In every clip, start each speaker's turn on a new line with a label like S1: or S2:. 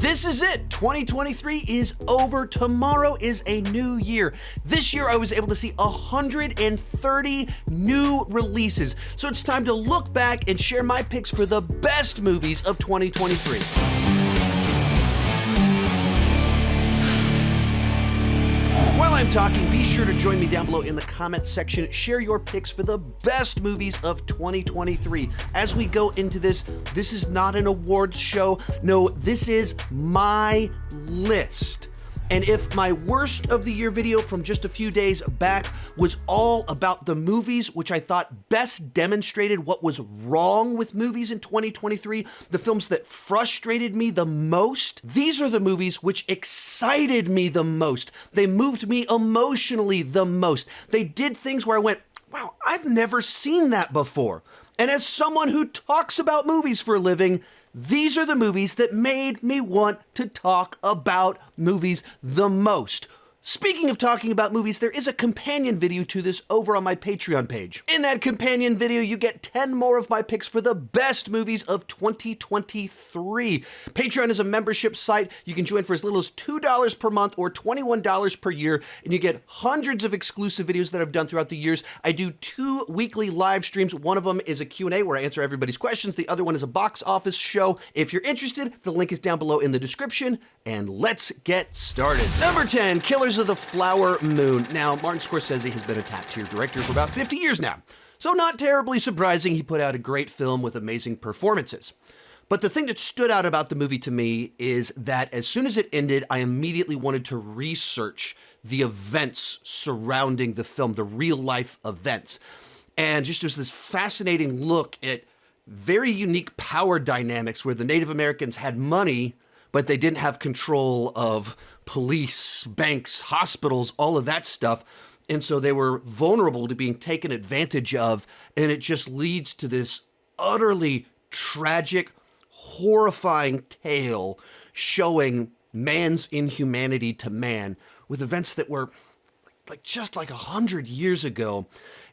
S1: This is it. 2023 is over. Tomorrow is a new year. This year I was able to see 130 new releases. So it's time to look back and share my picks for the best movies of 2023. While I'm talking, be sure to join me down below in the comment section. Share your picks for the best movies of 2023. As we go into this is not an awards show. No, this is my list. And if my worst of the year video from just a few days back was all about the movies which I thought best demonstrated what was wrong with movies in 2023, the films that frustrated me the most, these are the movies which excited me the most. They moved me emotionally the most. They did things where I went, wow, I've never seen that before. And as someone who talks about movies for a living, these are the movies that made me want to talk about movies the most. Speaking of talking about movies, there is a companion video to this over on my Patreon page. In that companion video, you get 10 more of my picks for the best movies of 2023. Patreon is a membership site. You can join for as little as $2 per month or $21 per year, and you get hundreds of exclusive videos that I've done throughout the years. I do 2 weekly live streams. One of them is a Q&A where I answer everybody's questions. The other one is a box office show. If you're interested, the link is down below in the description, and let's get started. Number 10, Killers of the Flower Moon. Now, Martin Scorsese has been a top-tier director for about 50 years now, so not terribly surprising he put out a great film with amazing performances. But the thing that stood out about the movie to me is that as soon as it ended, I immediately wanted to research the events surrounding the film, the real-life events. And just there's this fascinating look at very unique power dynamics where the Native Americans had money, but they didn't have control of police, banks, hospitals, all of that stuff. And so they were vulnerable to being taken advantage of. And it just leads to this utterly tragic, horrifying tale showing man's inhumanity to man with events that were just like 100 years ago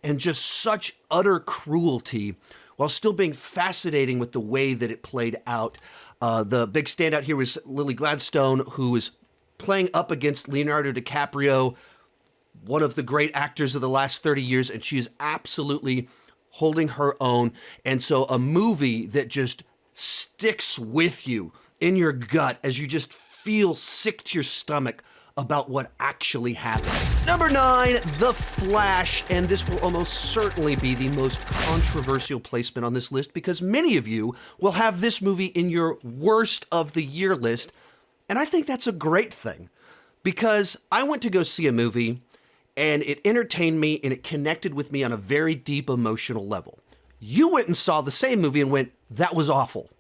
S1: and just such utter cruelty while still being fascinating with the way that it played out. The big standout here was Lily Gladstone, who was playing up against Leonardo DiCaprio, one of the great actors of the last 30 years, and she is absolutely holding her own. And so a movie that just sticks with you in your gut as you just feel sick to your stomach about what actually happened. Number 9, The Flash, and this will almost certainly be the most controversial placement on this list because many of you will have this movie in your worst of the year list, and I think that's a great thing because I went to go see a movie and it entertained me and it connected with me on a very deep emotional level. You went and saw the same movie and went, that was awful.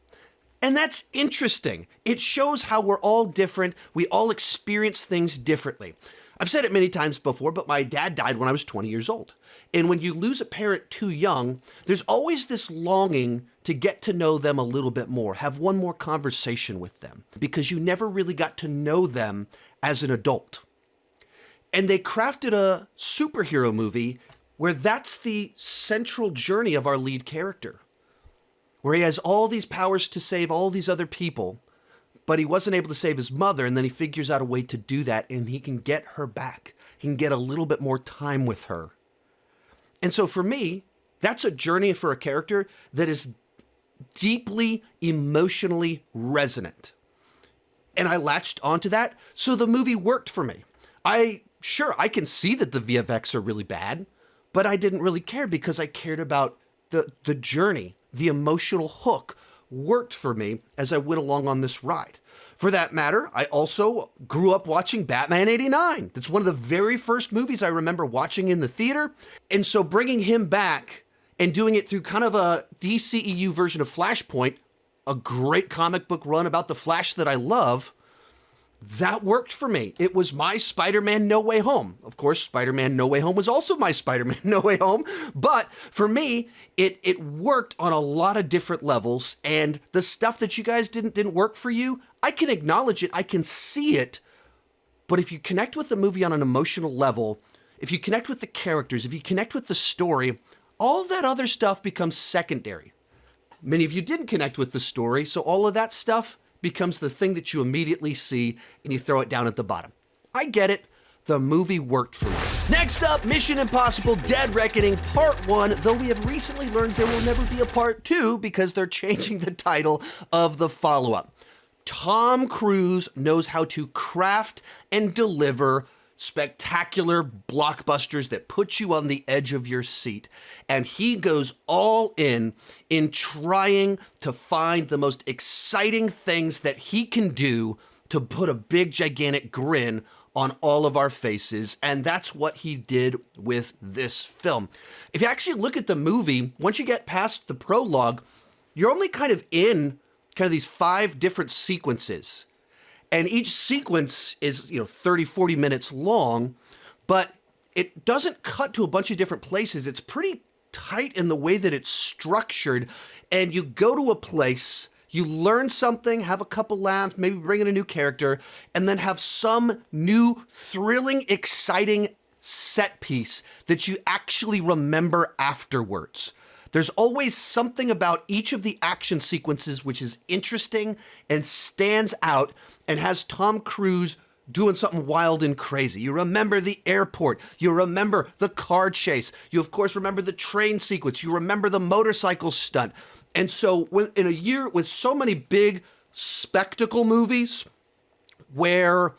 S1: And that's interesting. It shows how we're all different. We all experience things differently. I've said it many times before, but my dad died when I was 20 years old. And when you lose a parent too young, there's always this longing to get to know them a little bit more, have one more conversation with them, because you never really got to know them as an adult. And they crafted a superhero movie where that's the central journey of our lead character, where he has all these powers to save all these other people, but he wasn't able to save his mother, and then he figures out a way to do that, and he can get her back. He can get a little bit more time with her. And so for me, that's a journey for a character that is deeply emotionally resonant. And I latched onto that, so the movie worked for me. I can see that the VFX are really bad, but I didn't really care because I cared about the journey. The emotional hook worked for me as I went along on this ride. For that matter, I also grew up watching Batman '89. That's one of the very first movies I remember watching in the theater. And so bringing him back and doing it through kind of a DCEU version of Flashpoint, a great comic book run about the Flash that I love, that worked for me. It was my Spider-Man No Way Home. Of course, Spider-Man No Way Home was also my Spider-Man No Way Home. But for me, it worked on a lot of different levels. And the stuff that you guys didn't work for you, I can acknowledge it. I can see it. But if you connect with the movie on an emotional level, if you connect with the characters, if you connect with the story, all that other stuff becomes secondary. Many of you didn't connect with the story, so all of that stuff becomes the thing that you immediately see and you throw it down at the bottom. I get it. The movie worked for me. Next up, Mission Impossible Dead Reckoning Part 1, though we have recently learned there will never be a Part 2 because they're changing the title of the follow-up. Tom Cruise knows how to craft and deliver spectacular blockbusters that put you on the edge of your seat. And he goes all in trying to find the most exciting things that he can do to put a big, gigantic grin on all of our faces. And that's what he did with this film. If you actually look at the movie, once you get past the prologue, you're only kind of in these 5 different sequences. And each sequence is, 30, 40 minutes long, but it doesn't cut to a bunch of different places. It's pretty tight in the way that it's structured. And you go to a place, you learn something, have a couple laughs, maybe bring in a new character, and then have some new, thrilling, exciting set piece that you actually remember afterwards. There's always something about each of the action sequences which is interesting and stands out and has Tom Cruise doing something wild and crazy. You remember the airport. You remember the car chase. You, of course, remember the train sequence. You remember the motorcycle stunt. And so in a year with so many big spectacle movies where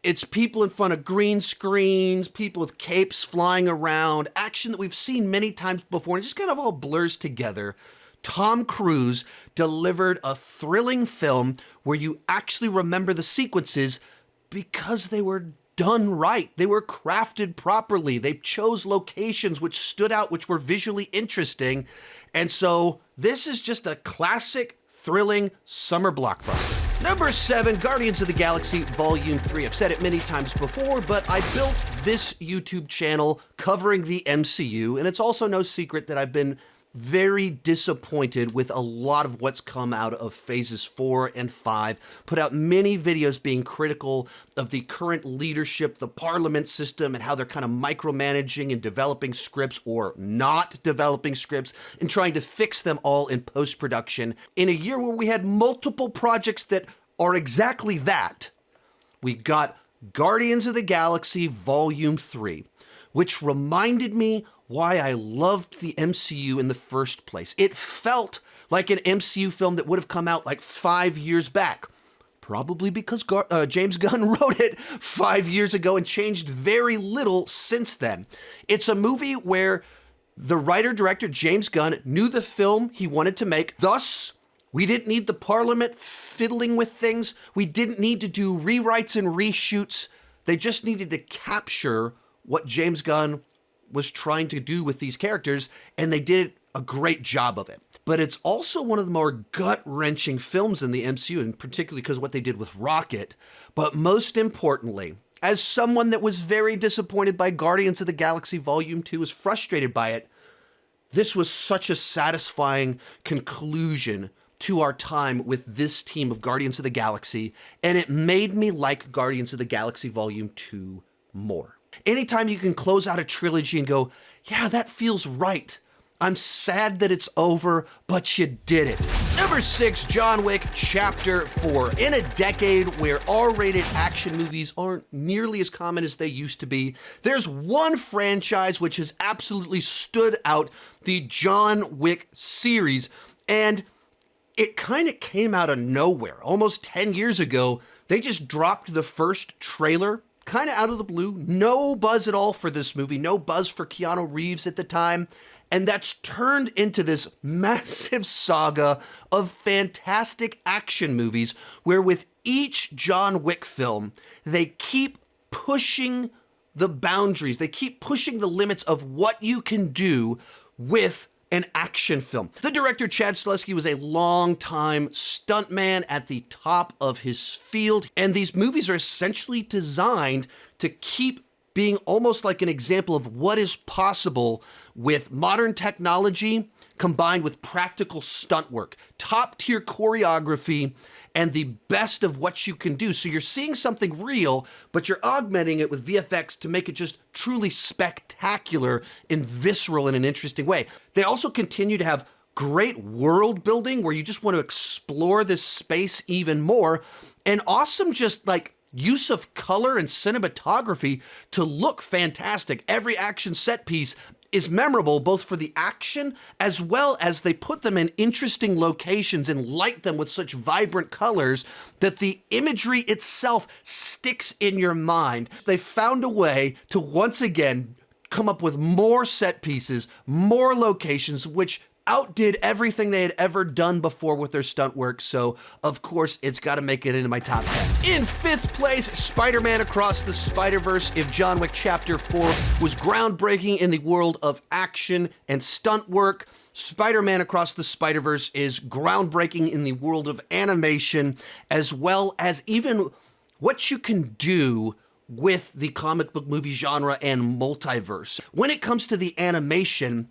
S1: it's people in front of green screens, people with capes flying around, action that we've seen many times before, and it just kind of all blurs together, Tom Cruise delivered a thrilling film where you actually remember the sequences because they were done right. They were crafted properly. They chose locations which stood out, which were visually interesting. And so this is just a classic, thrilling summer blockbuster. Number 7, Guardians of the Galaxy Volume 3. I've said it many times before, but I built this YouTube channel covering the MCU, and it's also no secret that I've been very disappointed with a lot of what's come out of phases 4 and 5. Put out many videos being critical of the current leadership, the parliament system, and how they're kind of micromanaging and developing scripts or not developing scripts and trying to fix them all in post-production. In a year where we had multiple projects that are exactly that, we got Guardians of the Galaxy Volume 3, which reminded me why I loved the MCU in the first place. It felt like an MCU film that would have come out like 5 years back. Probably because James Gunn wrote it 5 years ago and changed very little since then. It's a movie where the writer-director James Gunn knew the film he wanted to make. Thus, we didn't need the Parliament fiddling with things. We didn't need to do rewrites and reshoots. They just needed to capture what James Gunn was trying to do with these characters, and they did a great job of it. But it's also one of the more gut-wrenching films in the MCU, and particularly because of what they did with Rocket. But most importantly, as someone that was very disappointed by Guardians of the Galaxy Volume 2, was frustrated by it, this was such a satisfying conclusion to our time with this team of Guardians of the Galaxy, and it made me like Guardians of the Galaxy Volume 2 more. Anytime you can close out a trilogy and go, yeah, that feels right. I'm sad that it's over, but you did it. Number 6, John Wick Chapter 4. In a decade where R-rated action movies aren't nearly as common as they used to be, there's one franchise which has absolutely stood out, the John Wick series. And it kind of came out of nowhere. Almost 10 years ago, they just dropped the first trailer kind of out of the blue. No buzz at all for this movie. No buzz for Keanu Reeves at the time. And that's turned into this massive saga of fantastic action movies where with each John Wick film, they keep pushing the boundaries. They keep pushing the limits of what you can do with an action film. The director, Chad Stahelski, was a long-time stuntman at the top of his field, and these movies are essentially designed to keep being almost like an example of what is possible with modern technology combined with practical stunt work, top-tier choreography, and the best of what you can do. So you're seeing something real, but you're augmenting it with VFX to make it just truly spectacular and visceral in an interesting way. They also continue to have great world building where you just want to explore this space even more, and awesome just like use of color and cinematography to look fantastic. Every action set piece is memorable both for the action as well as they put them in interesting locations and light them with such vibrant colors that the imagery itself sticks in your mind. They found a way to once again come up with more set pieces, more locations, which outdid everything they had ever done before with their stunt work, so of course it's got to make it into my top 10. In 5th place, Spider-Man Across the Spiderverse. If John Wick Chapter 4 was groundbreaking in the world of action and stunt work, Spider-Man Across the Spiderverse is groundbreaking in the world of animation, as well as even what you can do with the comic book movie genre and multiverse. When it comes to the animation,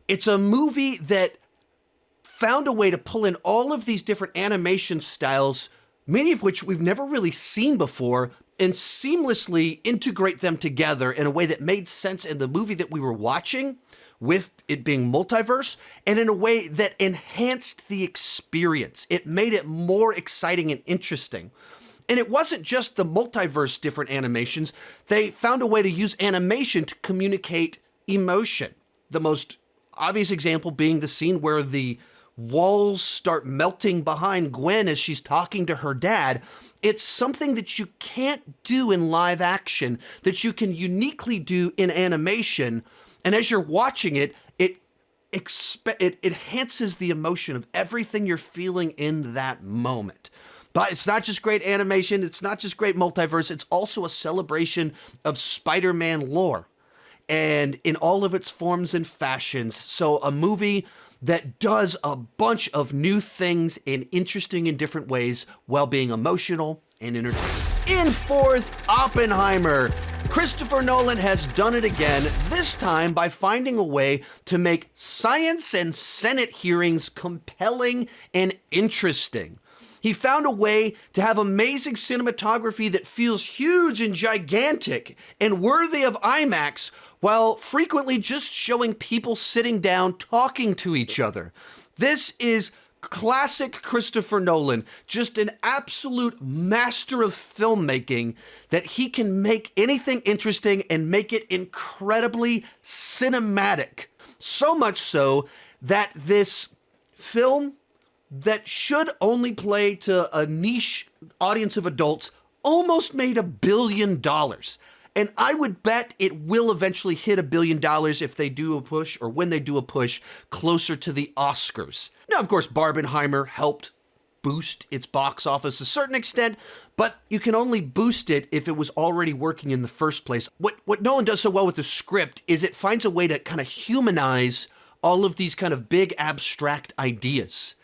S1: it's a movie that found a way to pull in all of these different animation styles, many of which we've never really seen before, and seamlessly integrate them together in a way that made sense in the movie that we were watching, with it being multiverse, and in a way that enhanced the experience. It made it more exciting and interesting. And it wasn't just the multiverse different animations. They found a way to use animation to communicate emotion. The most obvious example being the scene where the walls start melting behind Gwen as she's talking to her dad. It's something that you can't do in live action, that you can uniquely do in animation. And as you're watching it, it enhances the emotion of everything you're feeling in that moment. But it's not just great animation, it's not just great multiverse, it's also a celebration of Spider-Man lore, and in all of its forms and fashions. So a movie that does a bunch of new things in interesting and different ways while being emotional and entertaining. In 4th, Oppenheimer. Christopher Nolan has done it again, this time by finding a way to make science and Senate hearings compelling and interesting. He found a way to have amazing cinematography that feels huge and gigantic and worthy of IMAX, while frequently just showing people sitting down talking to each other. This is classic Christopher Nolan, just an absolute master of filmmaking, that he can make anything interesting and make it incredibly cinematic. So much so that this film that should only play to a niche audience of adults almost made $1 billion. And I would bet it will eventually hit $1 billion if they do a push, or when they do a push closer to the Oscars. Now, of course, Barbenheimer helped boost its box office to a certain extent, but you can only boost it if it was already working in the first place. What Nolan does so well with the script is it finds a way to kind of humanize all of these kind of big abstract ideas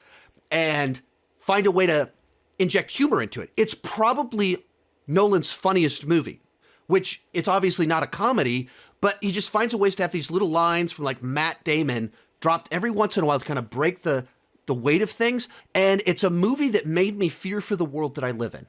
S1: and find a way to inject humor into it. It's probably Nolan's funniest movie, which it's obviously not a comedy, but he just finds a ways to have these little lines from like Matt Damon dropped every once in a while to kind of break the weight of things. And it's a movie that made me fear for the world that I live in.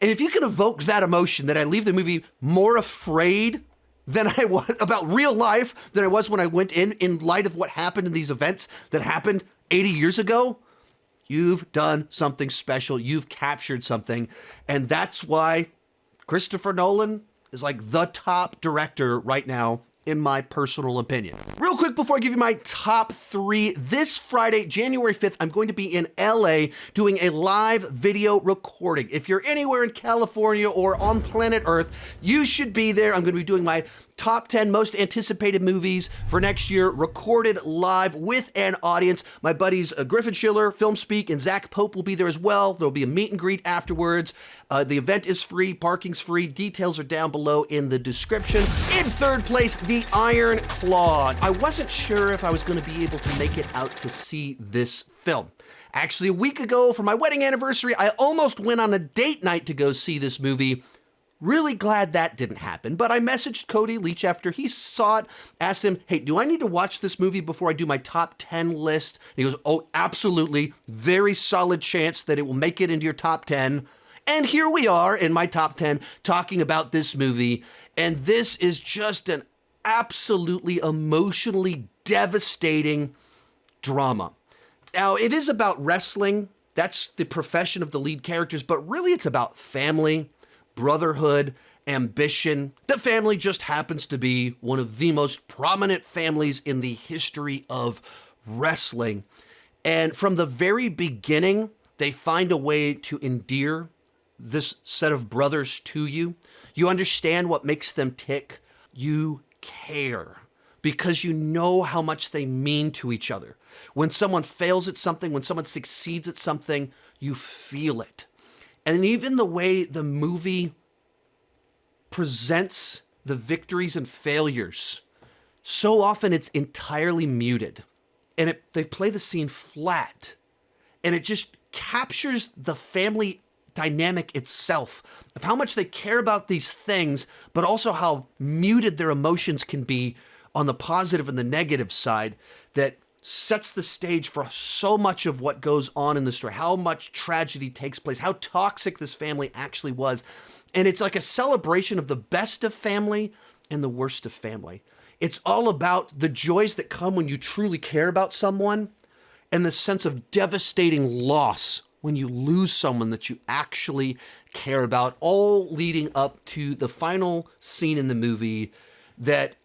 S1: And if you can evoke that emotion, that I leave the movie more afraid than I was about real life than I was when I went in light of what happened in these events that happened 80 years ago, you've done something special. You've captured something. And that's why Christopher Nolan is like the top director right now, in my personal opinion. Real quick before I give you my top 3, this Friday, January 5th, I'm going to be in LA doing a live video recording. If you're anywhere in California or on planet Earth, you should be there. I'm going to be doing my top 10 most anticipated movies for next year, recorded live with an audience. My buddies Griffin Schiller, FilmSpeak, and Zach Pope will be there as well. There'll be a meet and greet afterwards. The event is free, parking's free. Details are down below in the description. In 3rd place, The Iron Claw. I wasn't sure if I was going to be able to make it out to see this film. Actually, a week ago for my wedding anniversary, I almost went on a date night to go see this movie. Really glad that didn't happen, but I messaged Cody Leach after he saw it, asked him, hey, do I need to watch this movie before I do my top 10 list? And he goes, oh, absolutely. Very solid chance that it will make it into your top 10. And here we are in my top 10 talking about this movie. And this is just an absolutely emotionally devastating drama. Now, it is about wrestling. That's the profession of the lead characters, but really it's about family, brotherhood, ambition. The family just happens to be one of the most prominent families in the history of wrestling. And from the very beginning, they find a way to endear this set of brothers to you. You understand what makes them tick. You care because you know how much they mean to each other. When someone fails at something, when someone succeeds at something, you feel it. And even the way the movie presents the victories and failures, so often it's entirely muted. And they play the scene flat. And it just captures the family dynamic itself of how much they care about these things, but also how muted their emotions can be on the positive and the negative side, that sets the stage for so much of what goes on in the story, how much tragedy takes place, how toxic this family actually was. And it's like a celebration of the best of family and the worst of family. It's all about the joys that come when you truly care about someone and the sense of devastating loss when you lose someone that you actually care about, all leading up to the final scene in the movie that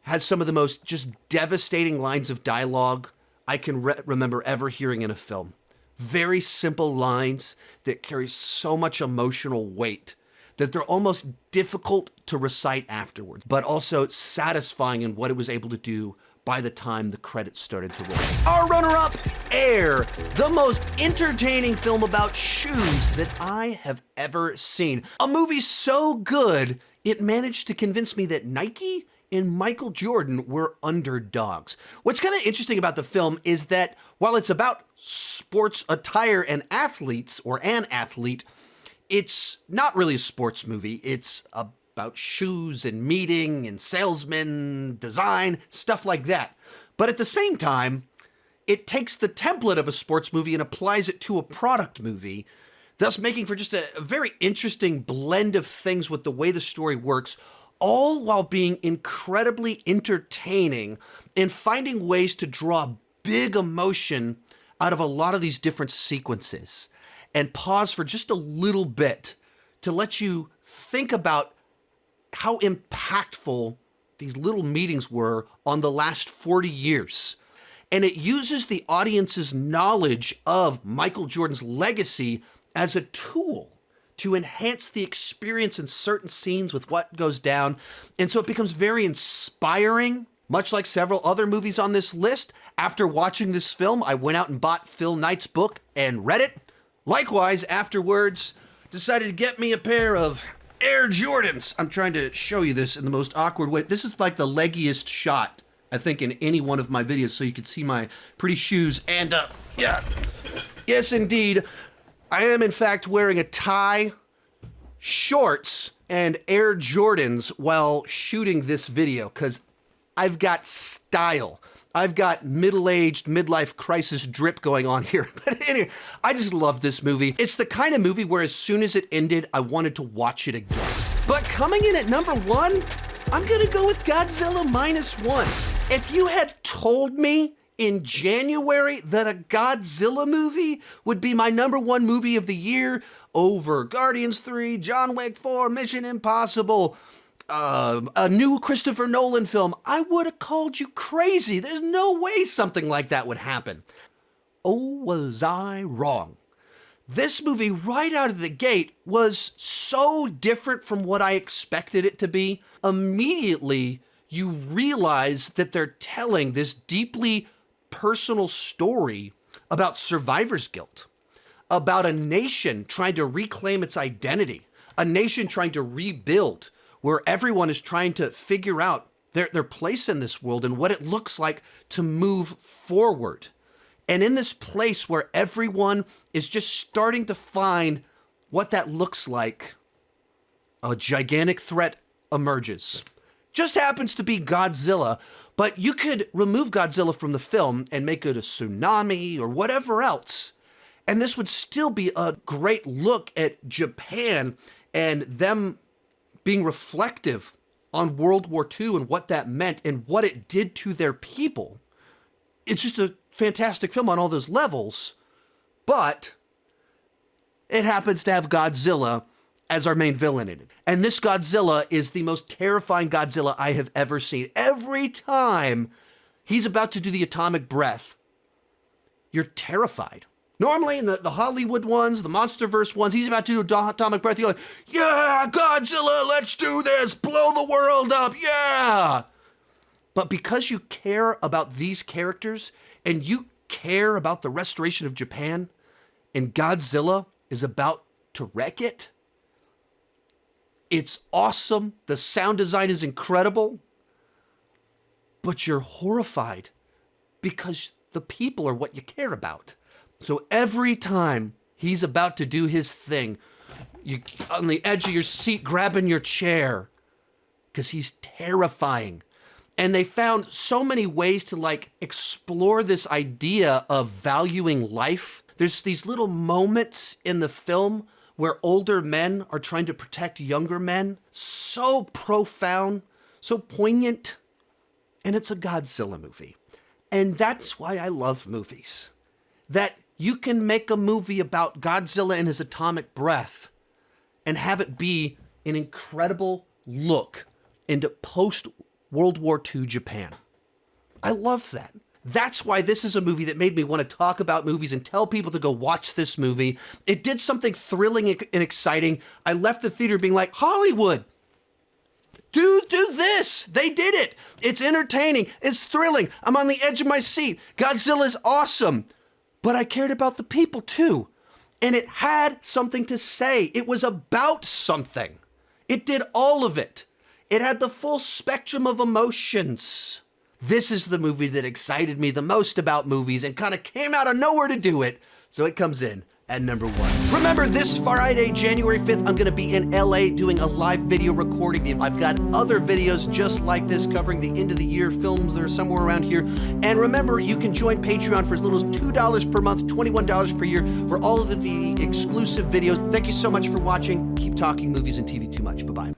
S1: has some of the most just devastating lines of dialogue I can remember ever hearing in a film. Very simple lines that carry so much emotional weight that they're almost difficult to recite afterwards, but also satisfying in what it was able to do by the time the credits started to roll. Our runner-up, Air, the most entertaining film about shoes that I have ever seen. A movie so good, it managed to convince me that Nike and Michael Jordan were underdogs. What's kind of interesting about the film is that while it's about sports attire and athletes, or an athlete, it's not really a sports movie. It's about shoes and meeting and salesmen, design, stuff like that. But at the same time, it takes the template of a sports movie and applies it to a product movie, thus making for just a very interesting blend of things with the way the story works, all while being incredibly entertaining and finding ways to draw big emotion out of a lot of these different sequences. And pause for just a little bit to let you think about how impactful these little meetings were on the last 40 years. And it uses the audience's knowledge of Michael Jordan's legacy as a tool to enhance the experience in certain scenes with what goes down. And so it becomes very inspiring, much like several other movies on this list. After watching this film, I went out and bought Phil Knight's book and read it. Likewise, afterwards, decided to get me a pair of Air Jordans. I'm trying to show you this in the most awkward way. This is like the leggiest shot, I think, in any one of my videos, so you can see my pretty shoes. And, yeah, yes, indeed, I am, in fact, wearing a tie, shorts, and Air Jordans while shooting this video, because I've got style. I've got middle-aged, midlife crisis drip going on here. But anyway, I just love this movie. It's the kind of movie where as soon as it ended, I wanted to watch it again. But coming in at number one, I'm gonna go with Godzilla -1. If you had told me in January that a Godzilla movie would be my number one movie of the year over Guardians 3, John Wick 4, Mission Impossible, a new Christopher Nolan film, I would have called you crazy. There's no way something like that would happen. Oh, was I wrong? This movie, right out of the gate, was so different from what I expected it to be. Immediately, you realize that they're telling this deeply personal story about survivor's guilt, about a nation trying to reclaim its identity, a nation trying to rebuild, where everyone is trying to figure out their place in this world and what it looks like to move forward. And in this place where everyone is just starting to find what that looks like, a gigantic threat emerges. Just happens to be Godzilla, but you could remove Godzilla from the film and make it a tsunami or whatever else, and this would still be a great look at Japan and them being reflective on World War II and what that meant and what it did to their people. It's just a fantastic film on all those levels, but it happens to have Godzilla as our main villain in it. And this Godzilla is the most terrifying Godzilla I have ever seen. Every time he's about to do the atomic breath, you're terrified. Normally in the Hollywood ones, the Monsterverse ones, he's about to do atomic breath. You're like, yeah, Godzilla, let's do this. Blow the world up. Yeah. But because you care about these characters and you care about the restoration of Japan, and Godzilla is about to wreck it, it's awesome. The sound design is incredible, but you're horrified because the people are what you care about. So every time he's about to do his thing, you on the edge of your seat grabbing your chair because he's terrifying. And they found so many ways to like explore this idea of valuing life. There's these little moments in the film where older men are trying to protect younger men. So profound, so poignant. And it's a Godzilla movie. And that's why I love movies. That you can make a movie about Godzilla and his atomic breath and have it be an incredible look into post-World War II Japan. I love that. That's why this is a movie that made me want to talk about movies and tell people to go watch this movie. It did something thrilling and exciting. I left the theater being like, Hollywood, do this. They did it. It's entertaining. It's thrilling. I'm on the edge of my seat. Godzilla's awesome. But I cared about the people too. And it had something to say. It was about something. It did all of it. It had the full spectrum of emotions. This is the movie that excited me the most about movies and kind of came out of nowhere to do it. So it comes in at number 1. Remember, this Friday, January 5th, I'm going to be in LA doing a live video recording. I've got other videos just like this covering the end of the year films that are somewhere around here. And remember, you can join Patreon for as little as $2 per month, $21 per year for all of the exclusive videos. Thank you so much for watching. Keep talking movies and TV too much. Bye-bye.